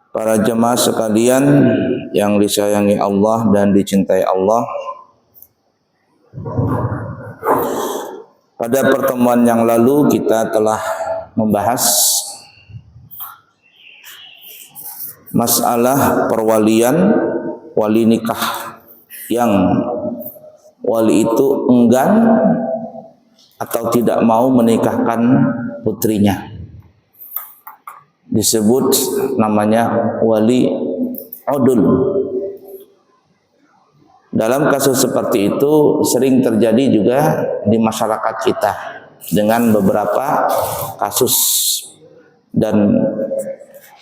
Para jemaah sekalian yang disayangi Allah dan dicintai Allah, pada pertemuan yang lalu kita telah membahas masalah perwalian wali nikah yang wali itu enggan atau tidak mau menikahkan putrinya. Disebut namanya wali udul. Dalam kasus seperti itu sering terjadi juga di masyarakat kita dengan beberapa kasus dan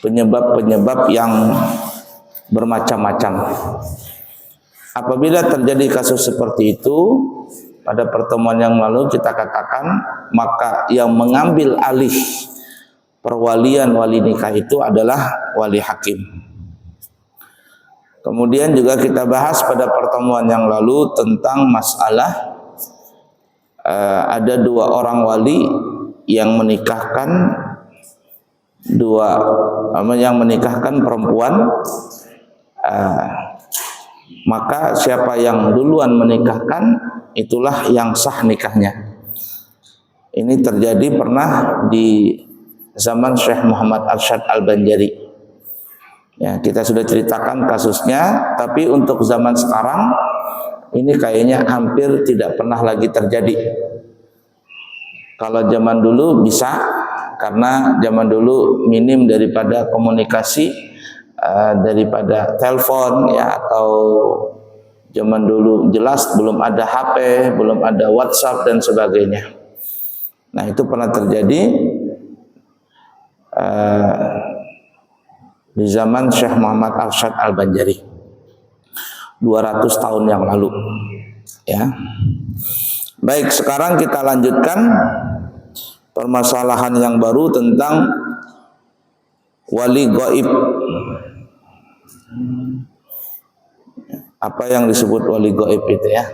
penyebab-penyebab yang bermacam-macam. Apabila terjadi kasus seperti itu, pada pertemuan yang lalu kita katakan maka yang mengambil alih perwalian wali nikah itu adalah wali hakim. Kemudian juga kita bahas pada pertemuan yang lalu tentang masalah ada dua orang wali yang menikahkan perempuan, maka siapa yang duluan menikahkan itulah yang sah nikahnya. Ini terjadi pernah di zaman Syekh Muhammad Arsyad Al-Banjari. Ya, kita sudah ceritakan kasusnya, tapi untuk zaman sekarang ini kayaknya hampir tidak pernah lagi terjadi. Kalau zaman dulu bisa, karena zaman dulu minim daripada komunikasi, daripada telepon ya, atau zaman dulu jelas belum ada HP, belum ada WhatsApp dan sebagainya. Nah, itu pernah terjadi di zaman Syekh Muhammad Arsyad Al-Banjari 200 tahun yang lalu ya. Baik, sekarang kita lanjutkan permasalahan yang baru tentang wali gaib. Apa yang disebut wali gaib itu ya?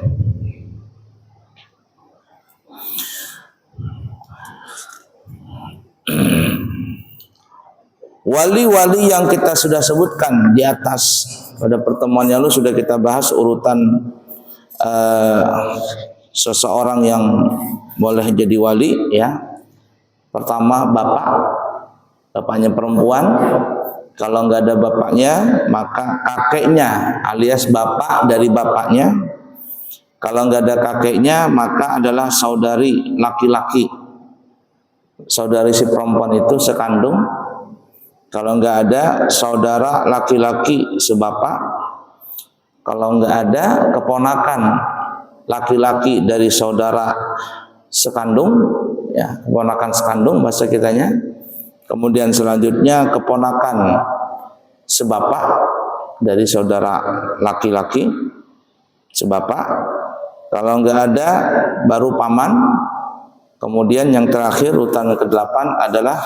Wali-wali yang kita sudah sebutkan di atas pada pertemuan yang lalu sudah kita bahas urutan seseorang yang boleh jadi wali ya. Pertama bapaknya perempuan. Kalau nggak ada bapaknya maka kakeknya alias bapak dari bapaknya. Kalau nggak ada kakeknya maka adalah saudari laki-laki, saudari si perempuan itu sekandung. Kalau nggak ada saudara laki-laki sebapak, kalau nggak ada keponakan laki-laki dari saudara sekandung, ya keponakan sekandung bahasa kitanya. Kemudian selanjutnya keponakan sebapak dari saudara laki-laki sebapak. Kalau nggak ada baru paman. Kemudian yang terakhir urutan ke-8 adalah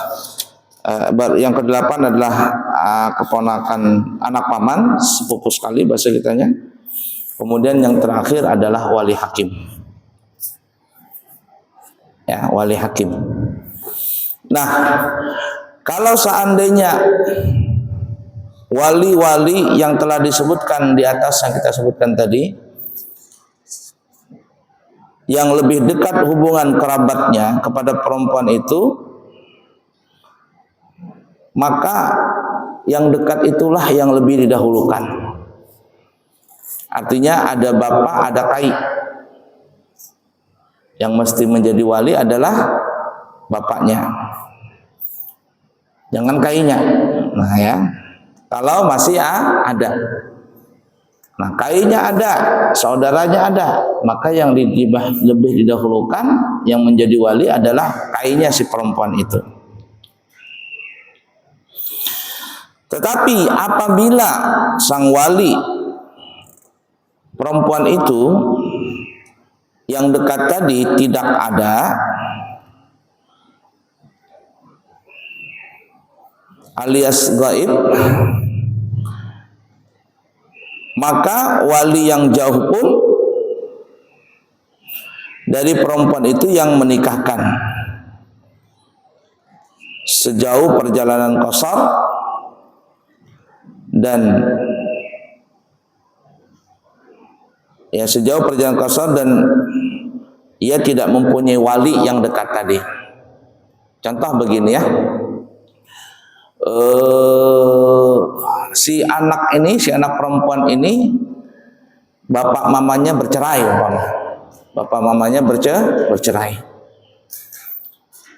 yang ke-8 adalah keponakan anak paman, sepupu sekali bahasa kitanya. Kemudian yang terakhir adalah wali hakim. Ya, wali hakim. Nah, kalau seandainya wali-wali yang telah disebutkan di atas yang kita sebutkan tadi, yang lebih dekat hubungan kerabatnya kepada perempuan itu, maka yang dekat itulah yang lebih didahulukan. Artinya ada bapak, ada kai. Yang mesti menjadi wali adalah bapaknya. Jangan kainya. Nah ya, kalau masih ada. Nah kainya ada, saudaranya ada, maka yang lebih didahulukan yang menjadi wali adalah kainya si perempuan itu. Tetapi apabila sang wali perempuan itu yang dekat tadi tidak ada, alias gaib, maka wali yang jauh pun dari perempuan itu yang menikahkan. Sejauh perjalanan qasar dan ya sejauh perjalanan qasar dan ia tidak mempunyai wali yang dekat tadi. Contoh begini ya, si anak perempuan ini bapak mamanya bercerai umpama. Bapak mamanya bercerai.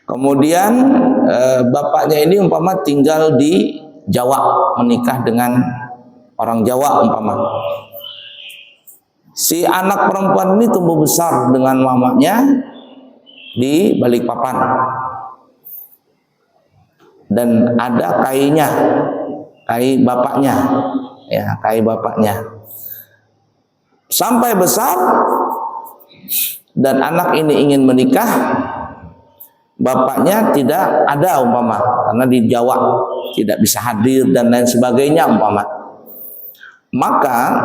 Kemudian bapaknya ini umpama tinggal di Jawa, menikah dengan orang Jawa umpama. Si anak perempuan ini tumbuh besar dengan mamanya di Balikpapan. Dan ada kai bapaknya, ya, kai bapaknya. Sampai besar dan anak ini ingin menikah, bapaknya tidak ada umpama karena di Jawa tidak bisa hadir dan lain sebagainya umpama. Maka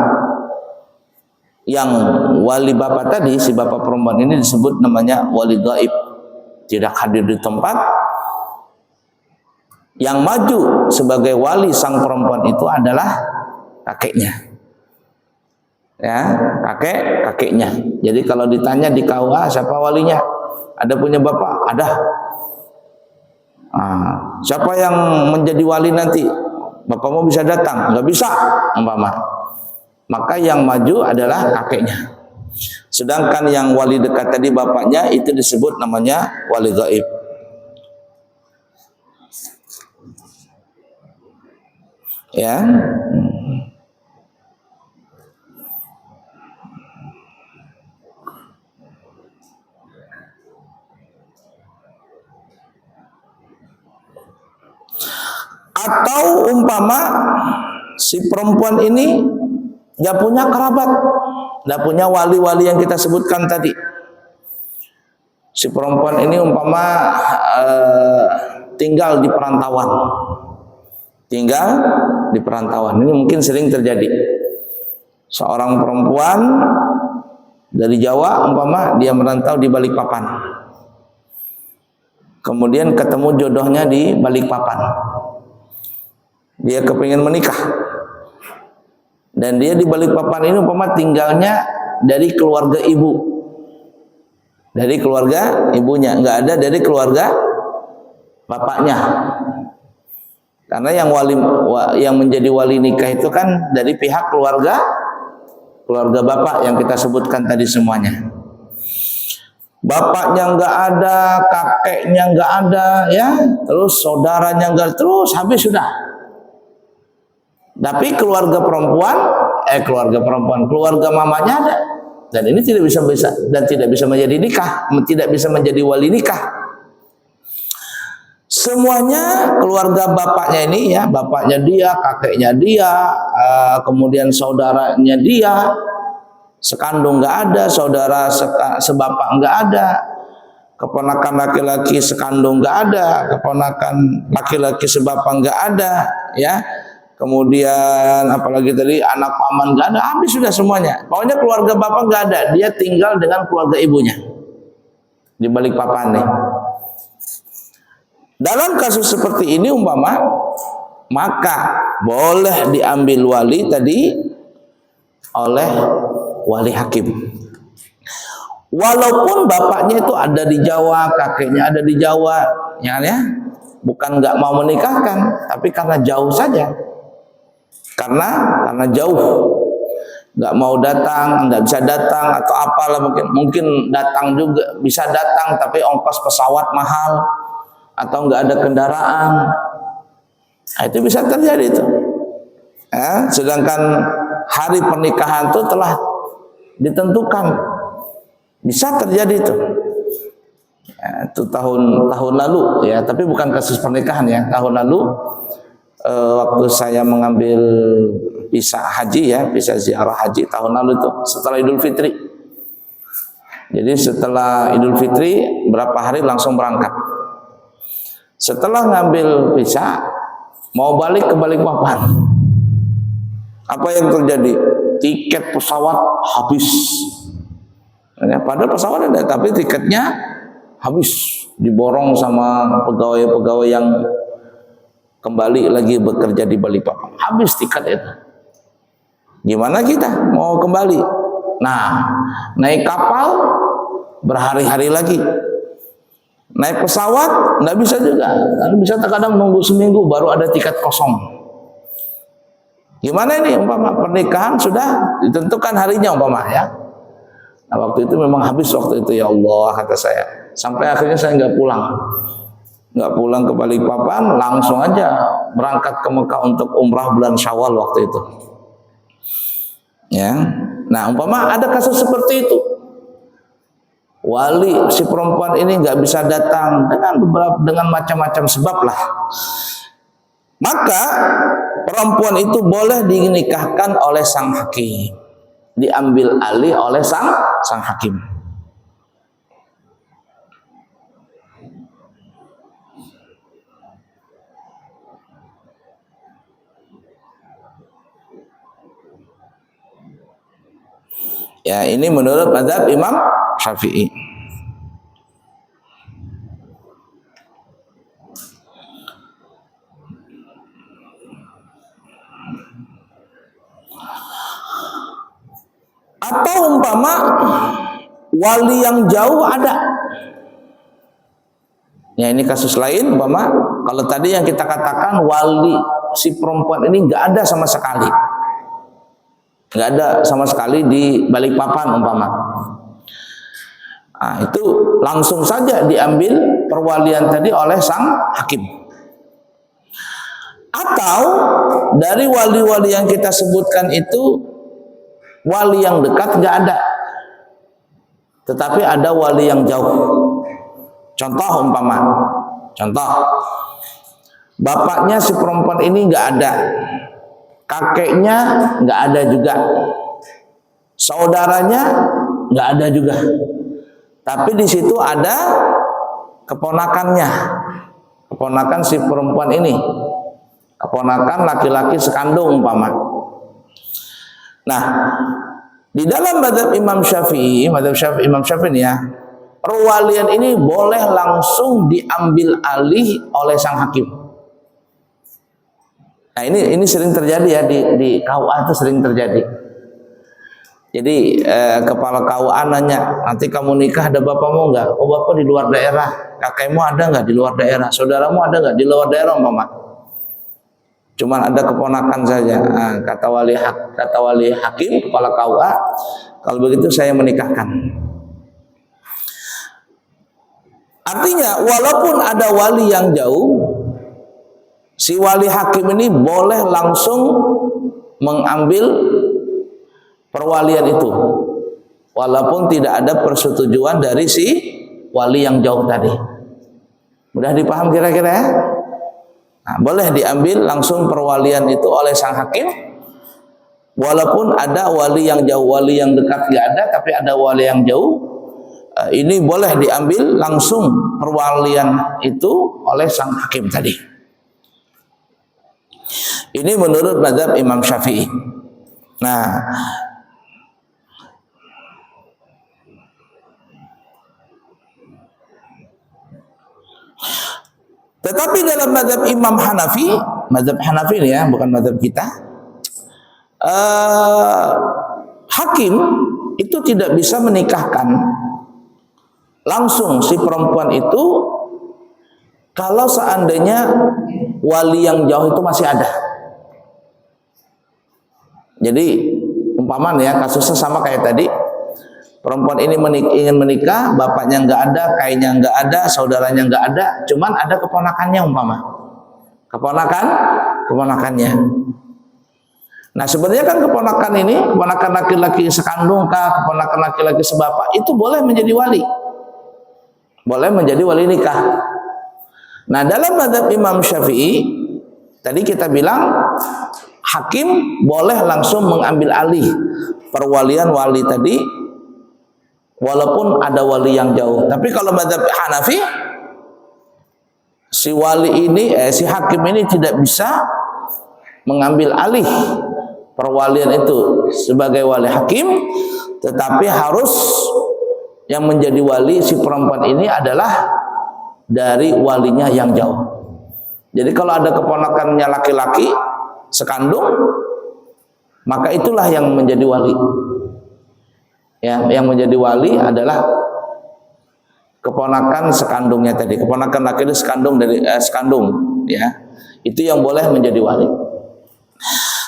yang wali bapak tadi, si bapak perempuan ini disebut namanya wali gaib, tidak hadir di tempat. Yang maju sebagai wali sang perempuan itu adalah kakeknya, ya, kakeknya. Jadi kalau ditanya di KUA siapa walinya, ada punya bapak, ada. Siapa yang menjadi wali nanti, bapakmu bisa datang, nggak bisa umpama. Maka yang maju adalah kakeknya. Sedangkan yang wali dekat tadi bapaknya itu disebut namanya wali gaib. Ya. Atau umpama si perempuan ini nggak punya kerabat, nggak punya wali-wali yang kita sebutkan tadi. Si perempuan ini umpama tinggal di perantauan. Ini mungkin sering terjadi. Seorang perempuan dari Jawa umpama dia merantau di Balikpapan. Kemudian ketemu jodohnya di Balikpapan. Dia kepingin menikah. Dan dia di Balikpapan ini umpama tinggalnya dari keluarga ibu. Dari keluarga ibunya, nggak ada dari keluarga bapaknya. Karena yang menjadi wali nikah itu kan dari pihak keluarga bapak yang kita sebutkan tadi semuanya. Bapaknya nggak ada, kakeknya nggak ada, ya, terus saudaranya nggak, terus habis sudah. Tapi keluarga mamanya ada, dan ini tidak bisa menjadi nikah, tidak bisa menjadi wali nikah. Semuanya keluarga bapaknya ini, ya, bapaknya dia, kakeknya dia, kemudian saudaranya dia, sekandung nggak ada, saudara sebapak nggak ada, keponakan laki-laki sekandung nggak ada, keponakan laki-laki sebapak nggak ada, ya. Kemudian apalagi tadi anak paman nggak ada, habis sudah semuanya. Pokoknya keluarga bapak nggak ada, dia tinggal dengan keluarga ibunya di Balikpapan nih. Dalam kasus seperti ini umpama, maka boleh diambil wali tadi oleh wali hakim. Walaupun bapaknya itu ada di Jawa, kakeknya ada di Jawa, ya, bukan nggak mau menikahkan, tapi karena jauh saja. Karena jauh, nggak mau datang, nggak bisa datang, atau apalah, mungkin datang juga bisa datang, tapi ongkos pesawat mahal, atau nggak ada kendaraan. Nah, itu bisa terjadi itu. Sedangkan hari pernikahan itu telah ditentukan, bisa terjadi itu. Itu tahun lalu, ya, tapi bukan kasus pernikahan, ya. Tahun lalu waktu saya mengambil visa haji, ya, visa ziarah haji tahun lalu itu setelah Idul Fitri. Jadi setelah Idul Fitri berapa hari langsung berangkat. Setelah ngambil visa mau balik ke Balikpapan, apa yang terjadi? Tiket pesawat habis. Padahal pesawat ada, tapi tiketnya habis, diborong sama pegawai-pegawai yang kembali lagi bekerja di Balikpapan. Habis tiket itu. Gimana kita mau kembali? Nah, naik kapal berhari-hari lagi. Naik pesawat nggak bisa juga. Bisa terkadang nunggu seminggu baru ada tiket kosong. Gimana ini umpama pernikahan sudah ditentukan harinya umpama ya. Nah, waktu itu memang habis waktu itu, ya Allah kata saya. Sampai akhirnya saya nggak pulang ke Balikpapan, langsung aja berangkat ke Mekah untuk umrah bulan Syawal waktu itu. Ya, nah umpama ada kasus seperti itu, wali si perempuan ini nggak bisa datang dengan macam-macam sebab lah, maka perempuan itu boleh dinikahkan oleh sang hakim, diambil alih oleh sang hakim. Ya, ini menurut mazhab Imam Syafi'i. Atau umpama wali yang jauh ada. Ya, ini kasus lain umpama kalau tadi yang kita katakan wali si perempuan ini nggak ada sama sekali. Nggak ada sama sekali di Balikpapan umpama. Nah, itu langsung saja diambil perwalian tadi oleh sang hakim. Atau dari wali-wali yang kita sebutkan itu wali yang dekat nggak ada, tetapi ada wali yang jauh. Contoh umpama, bapaknya si perempuan ini nggak ada, kakeknya nggak ada juga, saudaranya nggak ada juga, tapi di situ ada keponakannya, keponakan si perempuan ini, keponakan laki-laki sekandung umpama. Nah, di dalam mazhab Imam Syafi'i, Imam Syafi'i ya, perwalian ini boleh langsung diambil alih oleh sang hakim. Nah, ini sering terjadi ya di KUA, itu sering terjadi. Jadi kepala KUA nanya, nanti kamu nikah ada bapakmu enggak? Oh, bapak di luar daerah. Kakekmu ada enggak di luar daerah? Saudaramu ada enggak di luar daerah umpama? Cuman ada keponakan saja. Nah, kata wali hakim, kepala KUA, kalau begitu saya menikahkan. Artinya walaupun ada wali yang jauh, si wali hakim ini boleh langsung mengambil perwalian itu, walaupun tidak ada persetujuan dari si wali yang jauh tadi. Mudah dipaham kira-kira ya? Nah, boleh diambil langsung perwalian itu oleh sang hakim, walaupun ada wali yang jauh, wali yang dekat nggak ada, tapi ada wali yang jauh. Ini boleh diambil langsung perwalian itu oleh sang hakim tadi. Ini menurut mazhab Imam Syafi'i. Nah, tetapi dalam mazhab Imam Hanafi, mazhab Hanafi ini ya, bukan mazhab kita, hakim itu tidak bisa menikahkan langsung si perempuan itu kalau seandainya wali yang jauh itu masih ada. Jadi umpamanya ya, kasusnya sama kayak tadi, perempuan ini ingin menikah, bapaknya nggak ada, kayaknya nggak ada, saudaranya nggak ada, cuman ada keponakannya umpama, keponakannya. Nah, sebenarnya kan keponakan ini, keponakan laki-laki sekandung kah, keponakan laki-laki sebapak, itu boleh menjadi wali, boleh menjadi wali nikah. Nah, dalam mazhab Imam Syafi'i tadi kita bilang hakim boleh langsung mengambil alih perwalian wali tadi, walaupun ada wali yang jauh. Tapi kalau mazhab Hanafi, si wali ini, si hakim ini tidak bisa mengambil alih perwalian itu sebagai wali hakim, tetapi harus yang menjadi wali si perempuan ini adalah dari walinya yang jauh. Jadi kalau ada keponakannya laki-laki sekandung, maka itulah yang menjadi wali. Ya, yang menjadi wali adalah keponakan sekandungnya tadi, keponakan laki itu sekandung dari sekandung, ya. Itu yang boleh menjadi wali.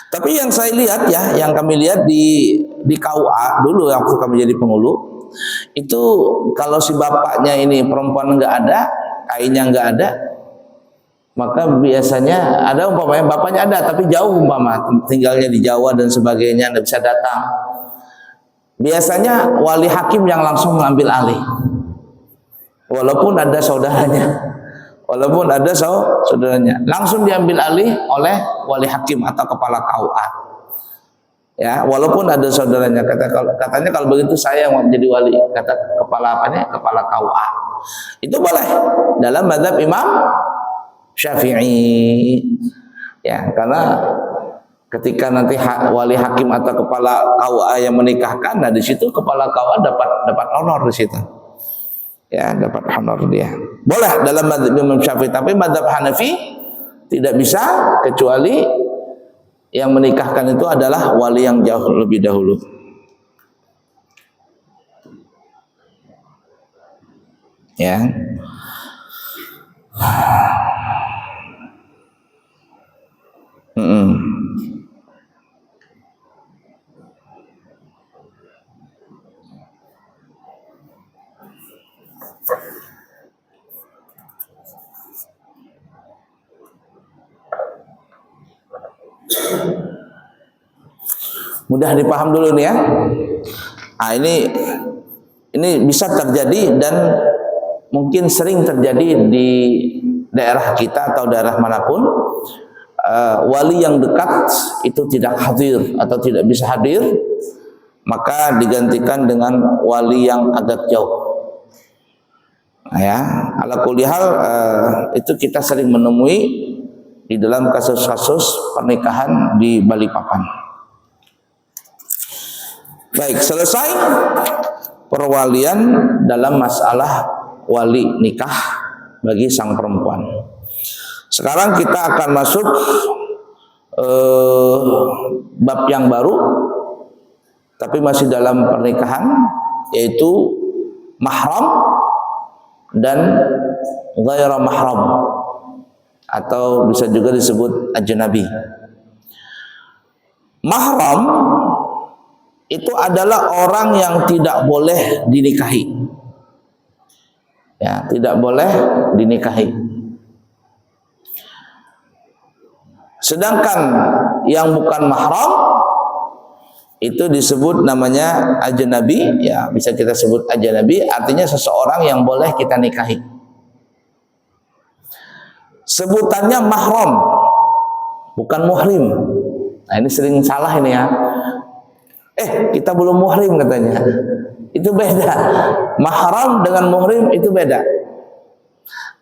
Tapi yang saya lihat ya, yang kami lihat di KUA dulu waktu kami jadi penghulu, itu kalau si bapaknya ini perempuan nggak ada, kainnya nggak ada, maka biasanya ada umpamanya bapaknya ada tapi jauh umpama tinggalnya di Jawa dan sebagainya, nggak bisa datang. Biasanya wali hakim yang langsung mengambil alih. Walaupun ada saudaranya, langsung diambil alih oleh wali hakim atau kepala KUA. Ya, walaupun ada saudaranya, katanya kalau begitu saya yang menjadi wali, kata kepala KUA. Itu boleh dalam mazhab Imam Syafi'i. Ya, karena ketika nanti wali hakim atau kepala KUA yang menikahkan, nah di situ kepala KUA dapat honor di situ. Ya, dapat honor dia. Boleh dalam mazhab Imam Syafi'i, tapi mazhab Hanafi tidak bisa kecuali yang menikahkan itu adalah wali yang jauh lebih dahulu. Ya. Mudah dipaham dulu nih ya. Nah, ini bisa terjadi dan mungkin sering terjadi di daerah kita atau daerah manapun. Wali yang dekat itu tidak hadir atau tidak bisa hadir, maka digantikan dengan wali yang agak jauh. Nah, ya, ala kulli hal itu kita sering menemui di dalam kasus-kasus pernikahan di Balikpapan. Baik, selesai perwalian dalam masalah wali nikah bagi sang perempuan. Sekarang kita akan masuk bab yang baru, tapi masih dalam pernikahan, yaitu mahram dan ghaira mahram, atau bisa juga disebut ajnabi. Mahram itu adalah orang yang tidak boleh dinikahi. Ya, tidak boleh dinikahi. Sedangkan yang bukan mahram itu disebut namanya ajnabi, ya bisa kita sebut ajnabi, artinya seseorang yang boleh kita nikahi. Sebutannya mahram, bukan muhrim. Nah, ini sering salah ini ya. Kita belum muhrim katanya. Itu beda. Mahram dengan muhrim itu beda.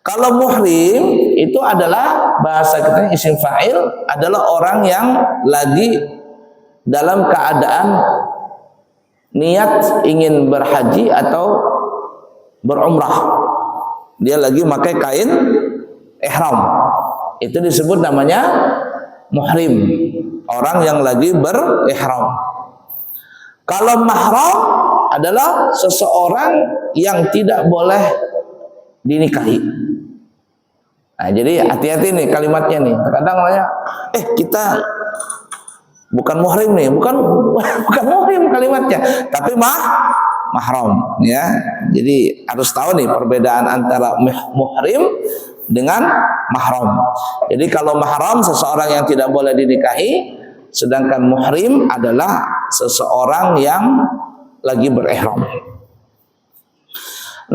Kalau muhrim itu adalah bahasa kita isim fa'il, adalah orang yang lagi dalam keadaan niat ingin berhaji atau berumrah. Dia lagi pakai kain ihram. Itu disebut namanya muhrim. Orang yang lagi berihram. Kalau mahram adalah seseorang yang tidak boleh dinikahi. Nah, jadi hati-hati nih kalimatnya nih. Terkadang nanya, kita bukan muhrim nih, bukan muhrim kalimatnya, tapi mahram, ya. Jadi harus tahu nih perbedaan antara muhrim dengan mahram. Jadi kalau mahram seseorang yang tidak boleh dinikahi, sedangkan muhrim adalah seseorang yang lagi berihram.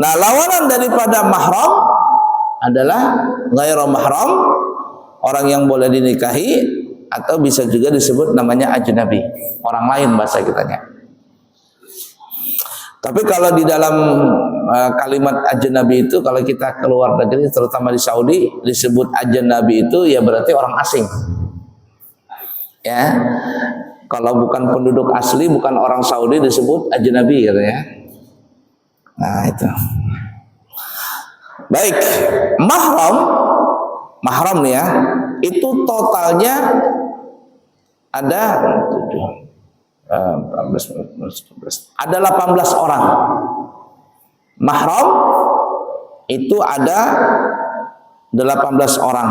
Nah, lawanan daripada mahram adalah ghairu mahram, orang yang boleh dinikahi, atau bisa juga disebut namanya ajnabi, orang lain bahasa kitanya. Tapi kalau di dalam kalimat ajnabi itu, kalau kita keluar negeri, terutama di Saudi, disebut ajnabi itu ya berarti orang asing. Ya, kalau bukan penduduk asli, bukan orang Saudi, disebut ajnabi katanya. Nah, itu. Baik, mahram mahram nih ya, itu totalnya ada 18 orang. Mahram itu ada 18 orang.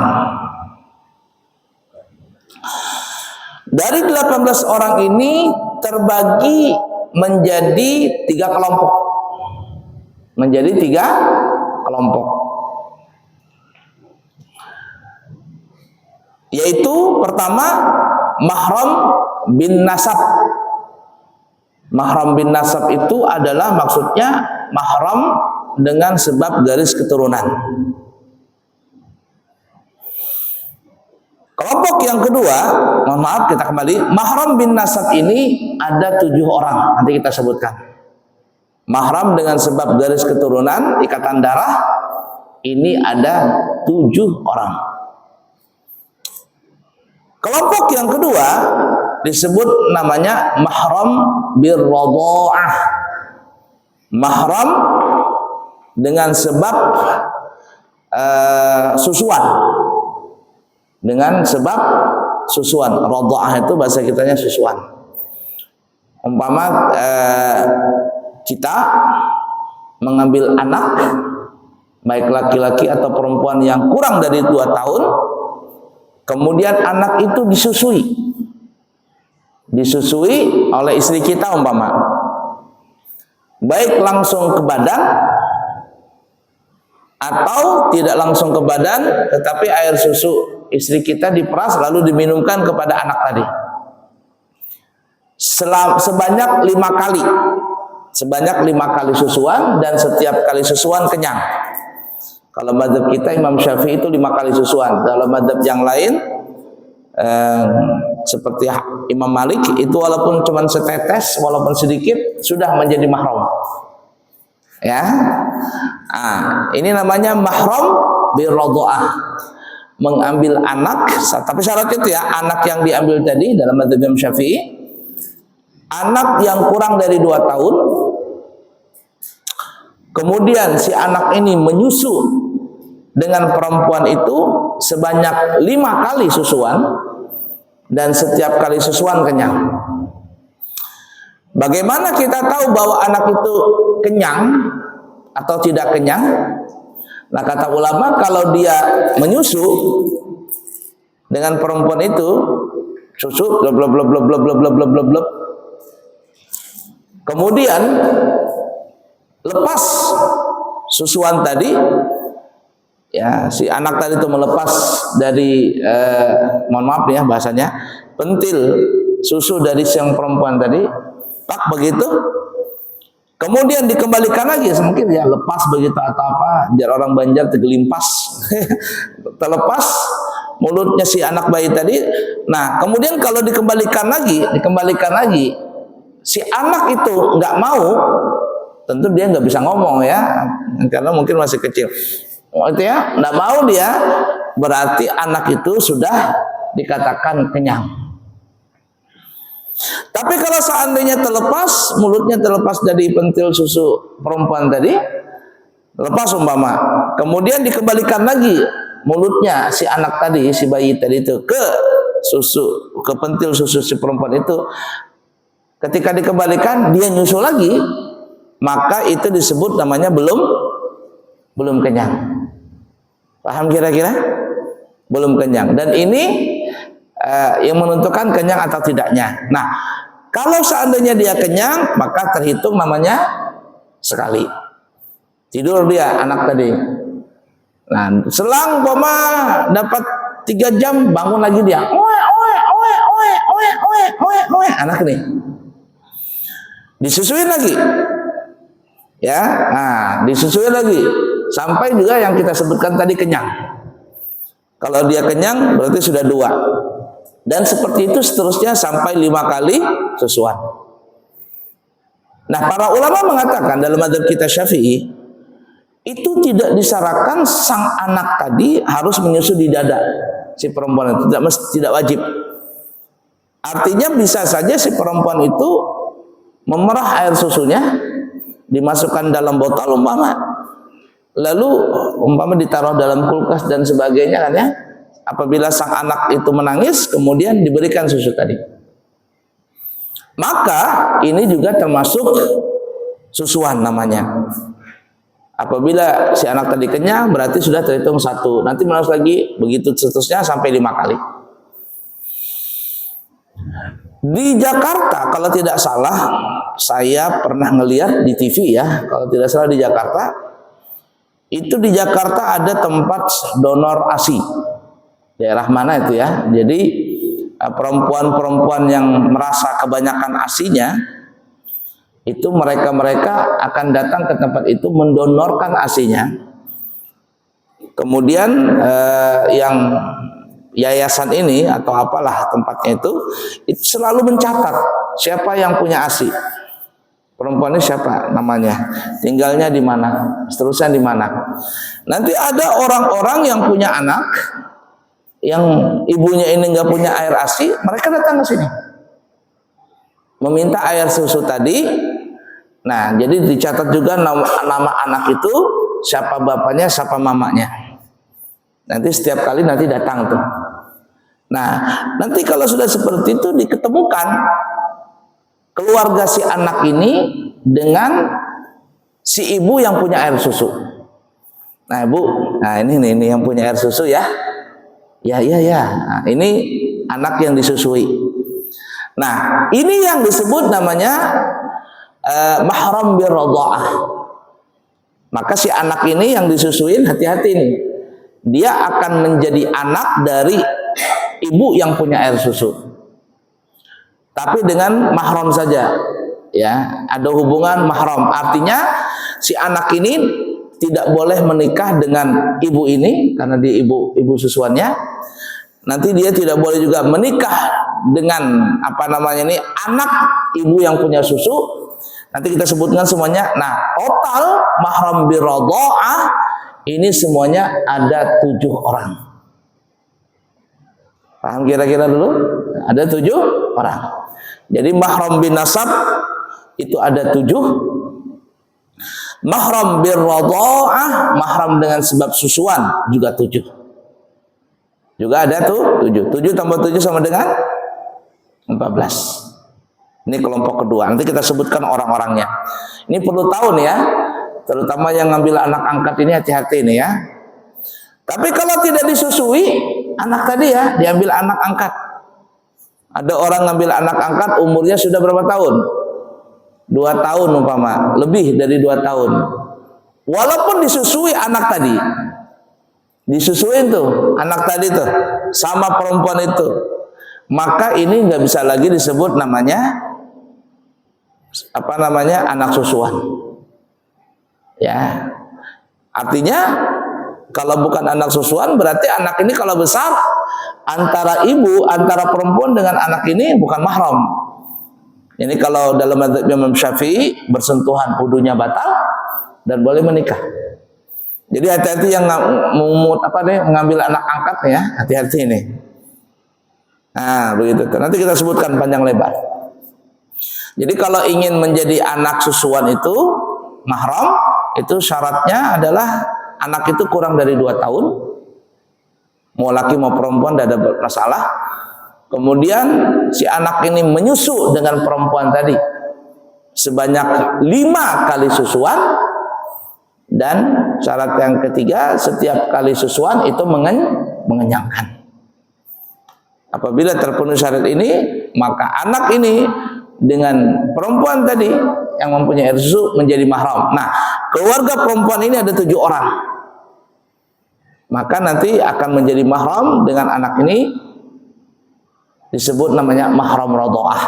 Dari 18 orang ini terbagi menjadi 3 kelompok. Menjadi 3 kelompok. Yaitu pertama mahram bin nasab. Mahram bin nasab itu adalah maksudnya mahram dengan sebab garis keturunan. Kelompok yang kedua, mohon maaf kita kembali, mahram bin nasab ini ada 7 orang, nanti kita sebutkan. Mahram dengan sebab garis keturunan, ikatan darah, ini ada 7 orang. Kelompok yang kedua disebut namanya mahram birradha'ah. Mahram dengan sebab susuan. Dengan sebab susuan. Radha'ah itu bahasa kitanya susuan. Umpama kita mengambil anak, baik laki-laki atau perempuan yang kurang dari 2 tahun, kemudian anak itu disusui oleh istri kita umpama, baik langsung ke badan atau tidak langsung ke badan, tetapi air susu istri kita diperas lalu diminumkan kepada anak tadi sebanyak 5 kali. Sebanyak 5 kali susuan, dan setiap kali susuan kenyang. Kalau mazhab kita Imam Syafi'i itu 5 kali susuan. Dalam mazhab yang lain seperti Imam Malik itu walaupun cuma setetes, walaupun sedikit sudah menjadi mahram. Ya. Ini namanya mahram birradha'ah. Mengambil anak, tapi syarat itu ya, anak yang diambil tadi dalam mazhab Imam Syafi'i, anak yang kurang dari 2 tahun, kemudian si anak ini menyusu dengan perempuan itu sebanyak 5 kali susuan, dan setiap kali susuan kenyang. Bagaimana kita tahu bahwa anak itu kenyang atau tidak kenyang? Nah, kata ulama, kalau dia menyusu dengan perempuan itu, susu blub blub blub blub blub blub blub blub blub, kemudian lepas susuan tadi, ya, si anak tadi itu melepas dari mohon maaf ya bahasanya, pentil susu dari sang perempuan tadi, pak begitu, kemudian dikembalikan lagi, mungkin ya lepas begitu atau apa, biar orang Banjar tergelimpas, terlepas mulutnya si anak bayi tadi. Nah, kemudian kalau dikembalikan lagi, si anak itu nggak mau, tentu dia nggak bisa ngomong ya, karena mungkin masih kecil. Itu ya, nggak mau dia, berarti anak itu sudah dikatakan kenyang. Tapi kalau seandainya terlepas, mulutnya terlepas dari pentil susu perempuan tadi, lepas umpama, kemudian dikembalikan lagi mulutnya si anak tadi, si bayi tadi itu ke susu, ke pentil susu si perempuan itu, ketika dikembalikan dia nyusu lagi, maka itu disebut namanya belum kenyang. Paham kira-kira? Belum kenyang. Dan ini yang menentukan kenyang atau tidaknya. Nah, kalau seandainya dia kenyang, maka terhitung namanya sekali. Tidur dia anak tadi. Nah, selang dapat 3 jam, bangun lagi dia. Anak nih. Disusuin lagi. Ya, nah, disusuin lagi sampai juga yang kita sebutkan tadi kenyang. Kalau dia kenyang berarti sudah 2. Dan seperti itu seterusnya sampai 5 kali susuan. Nah, para ulama mengatakan dalam mazhab kita Syafi'i, itu tidak disyaratkan sang anak tadi harus menyusu di dada si perempuan itu, tidak wajib. Artinya bisa saja si perempuan itu memerah air susunya, dimasukkan dalam botol umpama, lalu umpama ditaruh dalam kulkas dan sebagainya kan ya. Apabila sang anak itu menangis, kemudian diberikan susu tadi. Maka ini juga termasuk susuan namanya. Apabila si anak tadi kenyang, berarti sudah terhitung 1. Nanti menerus lagi, begitu seterusnya sampai 5 kali. Di Jakarta, kalau tidak salah, saya pernah ngelihat di TV ya, kalau tidak salah di Jakarta, itu di Jakarta ada tempat donor ASI. Daerah mana itu ya? Jadi perempuan-perempuan yang merasa kebanyakan ASINya, itu mereka akan datang ke tempat itu mendonorkan ASINya. Kemudian yang yayasan ini atau apalah tempatnya itu selalu mencatat siapa yang punya ASI. Perempuan ini siapa namanya, tinggalnya di mana, seterusnya di mana. Nanti ada orang-orang yang punya anak, yang ibunya ini nggak punya air ASI, mereka datang ke sini meminta air susu tadi. Nah, jadi dicatat juga nama anak itu, siapa bapaknya, siapa mamanya. Nanti setiap kali nanti datang tuh. Nah, nanti kalau sudah seperti itu diketemukan keluarga si anak ini dengan si ibu yang punya air susu. Nah, Bu, nah ini yang punya air susu ya. Ya. Nah, ini anak yang disusui. Nah, ini yang disebut namanya mahram birradha'ah. Maka si anak ini yang disusuin, hati-hati nih. Dia akan menjadi anak dari ibu yang punya air susu. Tapi dengan mahram saja. Ya, ada hubungan mahram. Artinya si anak ini tidak boleh menikah dengan ibu ini karena dia ibu susuannya. Nanti dia tidak boleh juga menikah dengan anak ibu yang punya susu. Nanti kita sebutkan semuanya. Nah, total mahram birradha'ah ini semuanya ada 7 orang. Paham kira-kira dulu? Ada 7 orang. Jadi mahram bin nasab itu ada 7. Mahram birradha'ah, mahram dengan sebab susuan juga 7. Juga ada tuh 7. 7 tambah 7 sama dengan 14. Ini kelompok kedua. Nanti kita sebutkan orang-orangnya. Ini perlu tahu nih ya. Terutama yang ngambil anak angkat ini hati-hati nih ya. Tapi kalau tidak disusui anak tadi ya, diambil anak angkat. Ada orang ngambil anak angkat umurnya sudah berapa tahun? 2 tahun umpama, lebih dari 2 tahun. Walaupun disusui anak tadi, disusuin tuh anak tadi tuh sama perempuan itu, maka ini nggak bisa lagi disebut namanya anak susuan. Ya, artinya kalau bukan anak susuan berarti anak ini kalau besar antara perempuan dengan anak ini bukan mahram. Ini kalau dalam mazhab Imam Syafi'i bersentuhan wudunya batal dan boleh menikah. Jadi hati-hati yang mengambil anak angkat ya, hati-hati ini. Nah, begitu. Nanti kita sebutkan panjang lebar. Jadi kalau ingin menjadi anak susuan itu mahram, itu syaratnya adalah anak itu kurang dari 2 tahun. Mau laki mau perempuan tidak ada masalah. Kemudian si anak ini menyusu dengan perempuan tadi sebanyak 5 kali susuan. Dan syarat yang ketiga, setiap kali susuan itu mengenyangkan. Apabila terpenuhi syarat ini, maka anak ini dengan perempuan tadi yang mempunyai air susu menjadi mahram. Nah, keluarga perempuan ini ada 7 orang. Maka nanti akan menjadi mahram dengan anak ini, disebut namanya mahram radha'ah.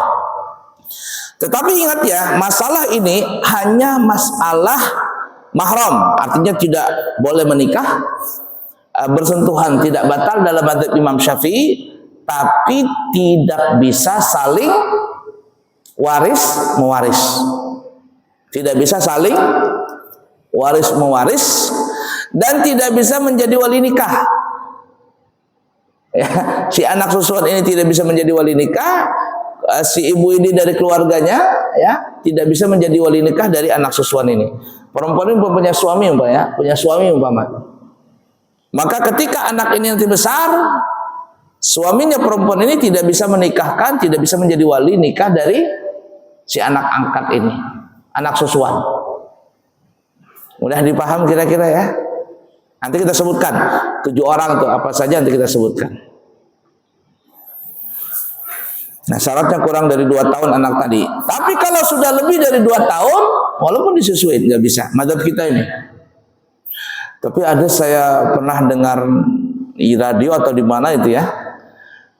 Tetapi ingat ya, masalah ini hanya masalah mahram, artinya tidak boleh menikah, bersentuhan tidak batal dalam mazhab Imam Syafi'i, tapi tidak bisa saling waris-mewaris. Tidak bisa saling waris-mewaris dan tidak bisa menjadi wali nikah. Ya, si anak susuan ini tidak bisa menjadi wali nikah, si ibu ini dari keluarganya ya tidak bisa menjadi wali nikah dari anak susuan ini. Perempuan ini punya suami ya, punya suami umpama. Maka ketika anak ini nanti besar, suaminya perempuan ini tidak bisa menikahkan, tidak bisa menjadi wali nikah dari si anak angkat ini, anak susuan. Mudah dipaham kira-kira ya? Nanti kita sebutkan 7 orang tuh apa saja nanti kita sebutkan. Nah, syaratnya kurang dari 2 tahun anak tadi. Tapi kalau sudah lebih dari 2 tahun, walaupun disusui nggak bisa. Madzhab kita ini. Tapi ada saya pernah dengar di radio atau di mana itu ya.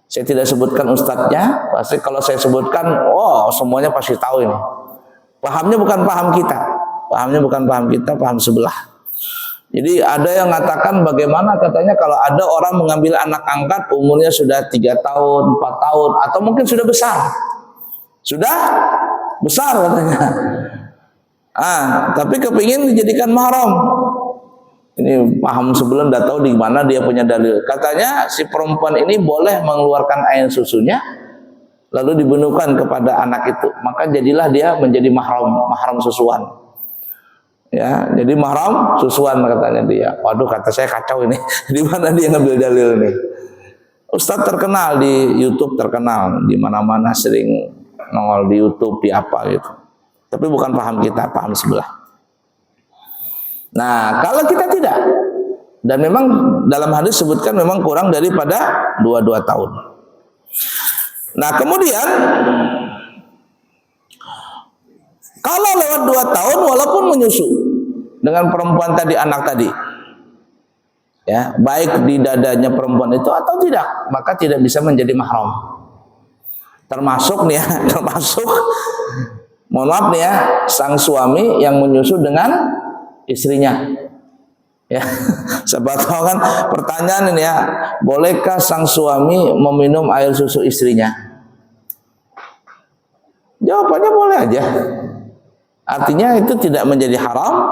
Saya tidak sebutkan ustadznya. Pasti kalau saya sebutkan, oh semuanya pasti tahu ini. Pahamnya bukan paham kita. Pahamnya bukan paham kita, paham sebelah. Jadi ada yang mengatakan bagaimana katanya kalau ada orang mengambil anak angkat umurnya sudah 3 tahun, 4 tahun, atau mungkin sudah besar. Sudah besar katanya. Tapi kepingin dijadikan mahram. Ini paham sebelum dah tahu di mana dia punya dalil. Katanya si perempuan ini boleh mengeluarkan air susunya lalu dibunuhkan kepada anak itu. Maka jadilah dia menjadi mahram susuan. Ya, jadi mahram susuan katanya dia. Waduh, kata saya kacau ini. Di mana dia ngambil dalil ini? Ustadz terkenal di YouTube, terkenal di mana-mana, sering nongol di YouTube, di apa gitu. Tapi bukan paham kita, paham sebelah. Nah, kalau kita tidak, dan memang dalam hadis sebutkan memang kurang daripada 2 tahun. Nah, kemudian kalau lewat 2 tahun walaupun menyusu dengan perempuan tadi, anak tadi, ya, baik di dadanya perempuan itu atau tidak, maka tidak bisa menjadi mahram. Termasuk nih ya, mohon maaf nih ya, sang suami yang menyusu dengan istrinya. Ya, siapa tahu kan pertanyaan ini ya, bolehkah sang suami meminum air susu istrinya? Jawabannya boleh aja. Artinya itu tidak menjadi haram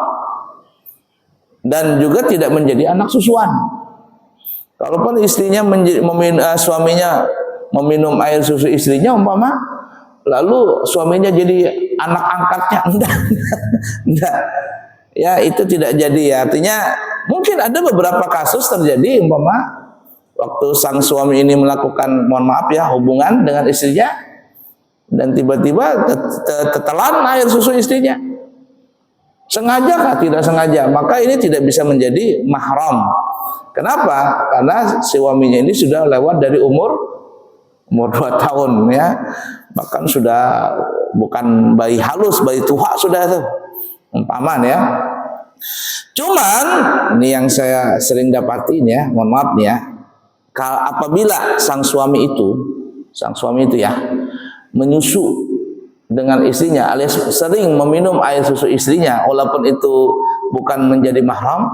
dan juga tidak menjadi anak susuan. Kalaupun istrinya suaminya meminum air susu istrinya umpama, lalu suaminya jadi anak angkatnya, enggak. Ya, itu tidak jadi ya. Artinya mungkin ada beberapa kasus terjadi umpama waktu sang suami ini melakukan, mohon maaf ya, hubungan dengan istrinya dan tiba-tiba tetelan air susu istrinya. Sengaja kah? Tidak sengaja. Maka ini tidak bisa menjadi mahram. Kenapa? Karena suaminya ini sudah lewat dari umur 2 tahun ya. Bahkan sudah bukan bayi halus, bayi tua sudah tuh. Umpaman ya. Cuman ini yang saya sering dapatin ya, mohon maaf nih ya. Apabila sang suami itu ya menyusu dengan istrinya alias sering meminum air susu istrinya, walaupun itu bukan menjadi mahram,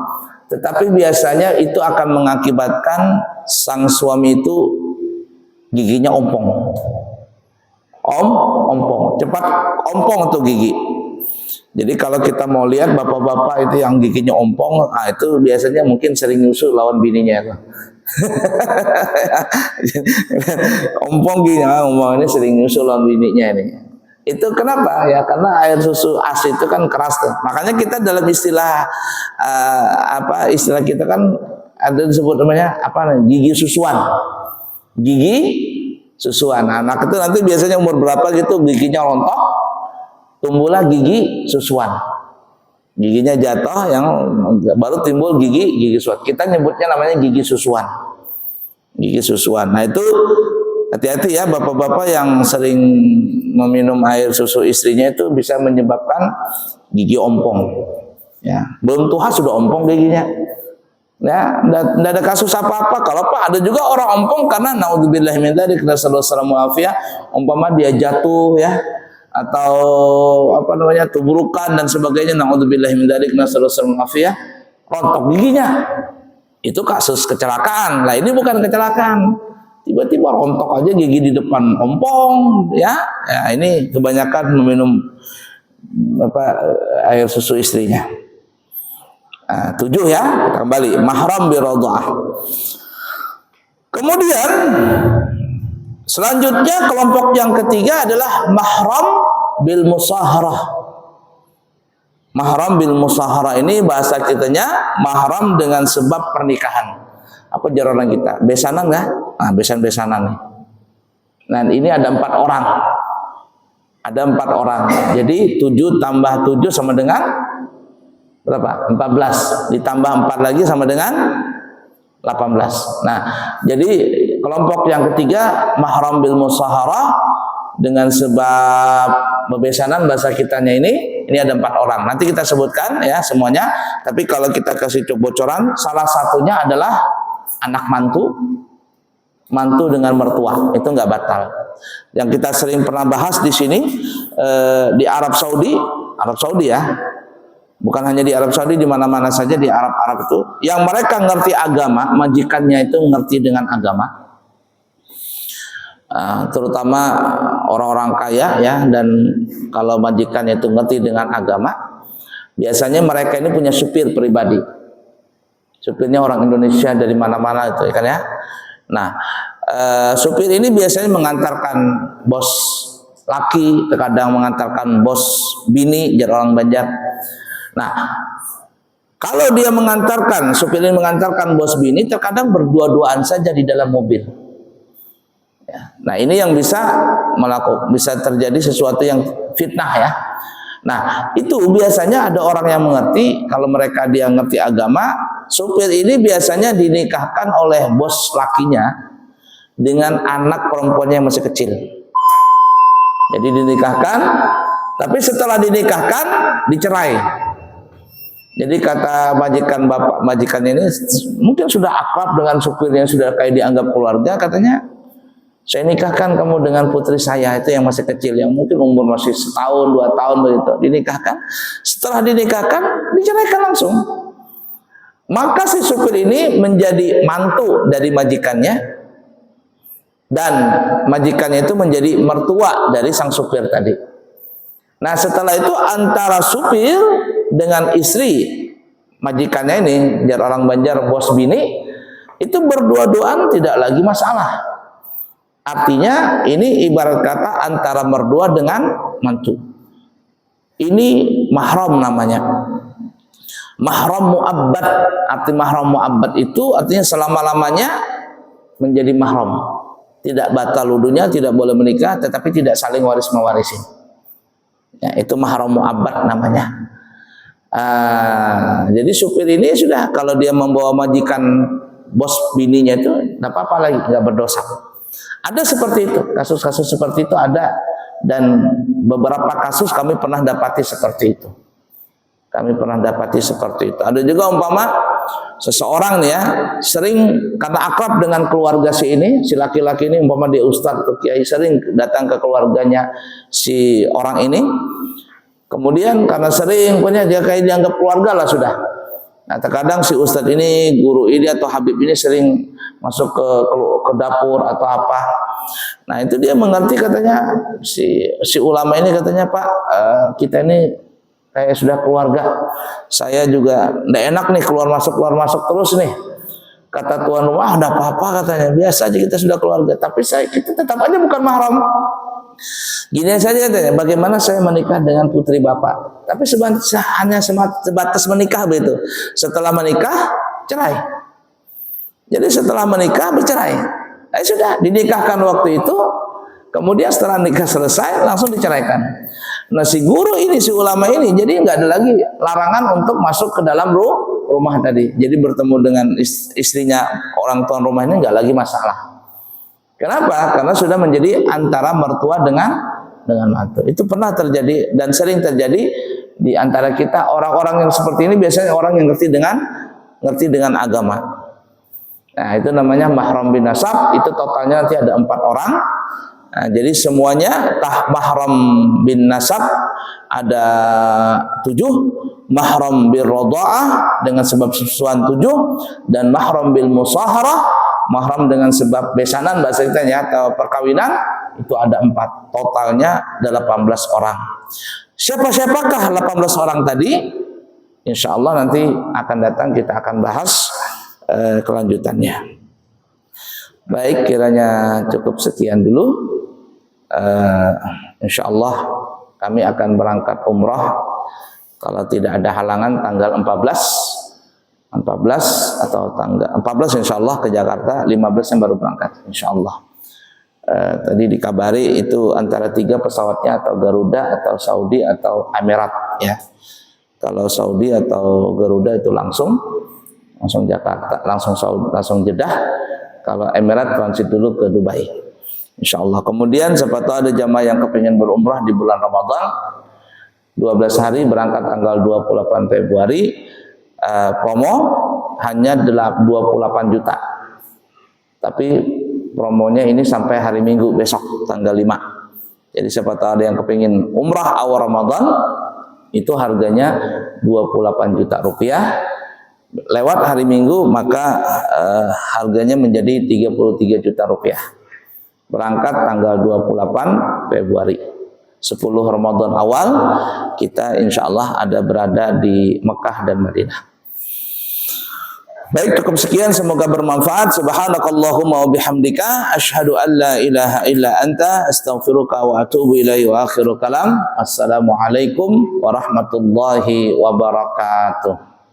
tetapi biasanya itu akan mengakibatkan sang suami itu giginya ompong. Ompong, cepat ompong tuh gigi. Jadi kalau kita mau lihat bapak-bapak itu yang giginya ompong, itu biasanya mungkin sering nyusu lawan bininya. Ompong giginya, ompong ini sering nyusu lawan bininya ini. Itu kenapa? Ya karena air susu ASI itu kan keras tuh. Makanya kita dalam istilah istilah kita kan ada disebut namanya gigi susuan. Gigi susuan. Anak itu nanti biasanya umur berapa gitu giginya rontok, tumbuhlah gigi susuan. Giginya jatuh, yang baru timbul gigi susuan. Kita nyebutnya namanya gigi susuan. Gigi susuan. Nah itu hati-hati ya bapak-bapak yang sering meminum air susu istrinya, itu bisa menyebabkan gigi ompong. Ya, belum tuha sudah ompong giginya. Ya, tidak ada kasus apa-apa. Kalau ada juga orang ompong karena naudzubillah min dzalik, nasallallahu umpama dia jatuh ya, atau tuburukan dan sebagainya, naudzubillah min dzalik, nasallallahu rontok giginya. Itu kasus kecelakaan. Lah ini bukan kecelakaan. Tiba-tiba rontok aja gigi di depan ompong ya. Ya ini kebanyakan meminum air susu istrinya. 7 ya, kita kembali mahram biradha'ah. Kemudian selanjutnya kelompok yang ketiga adalah mahram bil musaharah. Mahram bil musahara ini bahasa kitanya mahram dengan sebab pernikahan. Apa jar orang kita? Besanan nggak? Nah, besan-besanan nih. Nah, ini ada 4 orang. Ada 4 orang. Jadi 7 tambah 7 sama dengan berapa? 14. Ditambah 4 lagi sama dengan 18. Nah, jadi kelompok yang ketiga mahram bil musahara dengan sebab bebesanan bahasa kitanya ini ada 4 orang. Nanti kita sebutkan ya semuanya. Tapi kalau kita kasih bocoran, salah satunya adalah anak mantu dengan mertua, itu nggak batal. Yang kita sering pernah bahas di sini di Arab Saudi ya. Bukan hanya di Arab Saudi, di mana-mana saja di Arab itu, yang mereka ngerti agama, majikannya itu ngerti dengan agama. Terutama orang-orang kaya ya, dan kalau majikannya itu ngerti dengan agama, biasanya mereka ini punya supir pribadi. Supirnya orang Indonesia dari mana-mana itu kan ya. Nah, supir ini biasanya mengantarkan bos laki, terkadang mengantarkan bos bini, jar orang Banjar. Nah, kalau dia mengantarkan, supir ini mengantarkan bos bini, terkadang berdua-duaan saja di dalam mobil. Ya. Nah, ini yang bisa terjadi sesuatu yang fitnah ya. Nah, itu biasanya ada orang yang mengerti, kalau mereka dia ngerti agama, supir ini biasanya dinikahkan oleh bos lakinya dengan anak perempuannya yang masih kecil. Jadi dinikahkan, tapi setelah dinikahkan dicerai. Jadi kata majikan ini mungkin sudah akrab dengan supirnya, sudah kayak dianggap keluarga, katanya, saya nikahkan kamu dengan putri saya itu yang masih kecil, yang mungkin umur masih 1 tahun 2 tahun begitu, dinikahkan. Setelah dinikahkan diceraikan langsung. Maka si supir ini menjadi mantu dari majikannya, dan majikannya itu menjadi mertua dari sang supir tadi. Nah, setelah itu antara supir dengan istri majikannya ini, jar orang Banjar bos bini, itu berdua-duaan tidak lagi masalah. Artinya ini ibarat kata antara mertua dengan mantu. Ini mahram namanya. Mahram mu'abbad. Arti mahram mu'abbad itu artinya selama-lamanya menjadi mahram. Tidak batal wudunya, tidak boleh menikah, tetapi tidak saling waris-mewarisin. Ya, itu mahram mu'abbad namanya. Jadi supir ini sudah, kalau dia membawa majikan bos bininya itu tidak apa-apa lagi, nggak berdosa. Ada seperti itu, kasus-kasus seperti itu ada, dan beberapa kasus kami pernah dapati seperti itu. Ada juga umpama seseorang nih ya, sering karena akrab dengan keluarga si laki-laki ini, umpama dia ustadz atau kiai, sering datang ke keluarganya si orang ini. Kemudian karena sering, pokoknya dia kayak dianggap keluarga lah sudah. Nah, terkadang si ustadz ini, guru ini atau habib ini sering masuk ke dapur atau apa. Nah, itu dia mengerti, katanya si ulama ini katanya, Pak, kita ini kayak sudah keluarga. Saya juga tidak enak nih keluar masuk terus nih. Kata tuan rumah, ada apa-apa katanya, biasa aja, kita sudah keluarga. Tapi kita tetap aja bukan mahram. Gini saja katanya, bagaimana saya menikah dengan putri bapak? Tapi hanya sebatas menikah begitu. Setelah menikah cerai. Jadi setelah menikah bercerai. Sudah dinikahkan waktu itu, kemudian setelah nikah selesai langsung diceraikan. Nah, si guru ini, si ulama ini, jadi nggak ada lagi larangan untuk masuk ke dalam rumah tadi. Jadi bertemu dengan istrinya orang tuan rumah ini nggak lagi masalah. Kenapa? Karena sudah menjadi antara mertua dengan mantu. Itu pernah terjadi dan sering terjadi di antara kita. Orang-orang yang seperti ini biasanya orang yang ngerti dengan agama. Nah, itu namanya mahram bin nasab. Itu totalnya nanti ada 4 orang. Nah, jadi semuanya mahram bin nasab ada 7, mahram bil radha'ah dengan sebab susuan 7, dan mahram bil musaharah, mahram dengan sebab besanan bahasa kita ya, atau perkawinan, itu ada 4. Totalnya ada 18 orang. Siapakah 18 orang tadi? Insya Allah nanti akan datang, kita akan bahas kelanjutannya. Baik, kiranya cukup sekian dulu. Insya Allah kami akan berangkat umrah Kalau tidak ada halangan tanggal 14 atau tanggal 14 insya Allah ke Jakarta, 15 yang baru berangkat insya Allah. Tadi dikabari itu antara 3 pesawatnya, atau Garuda atau Saudi atau Emirat ya. Kalau Saudi atau Garuda itu langsung Jakarta, langsung Jeddah. Kalau Emirat transit dulu ke Dubai insya Allah. Kemudian siapa tahu ada jamaah yang kepingin berumrah di bulan Ramadan, 12 hari berangkat tanggal 28 Februari, promo hanya 28 juta. Tapi promonya ini sampai hari Minggu besok tanggal 5. Jadi siapa tahu ada yang kepingin umrah awal Ramadan, itu harganya 28 juta rupiah. Lewat hari Minggu maka harganya menjadi 33 juta rupiah. Berangkat tanggal 28 Februari. 10 Ramadan awal kita insya Allah ada berada di Mekah dan Madinah. Baik, cukup sekian, semoga bermanfaat. Subhanakallahumma wa bihamdika asyhadu an la ilaha illa anta astaghfiruka wa atubu ilaihi wa akhiru kalam. Assalamualaikum warahmatullahi wabarakatuh.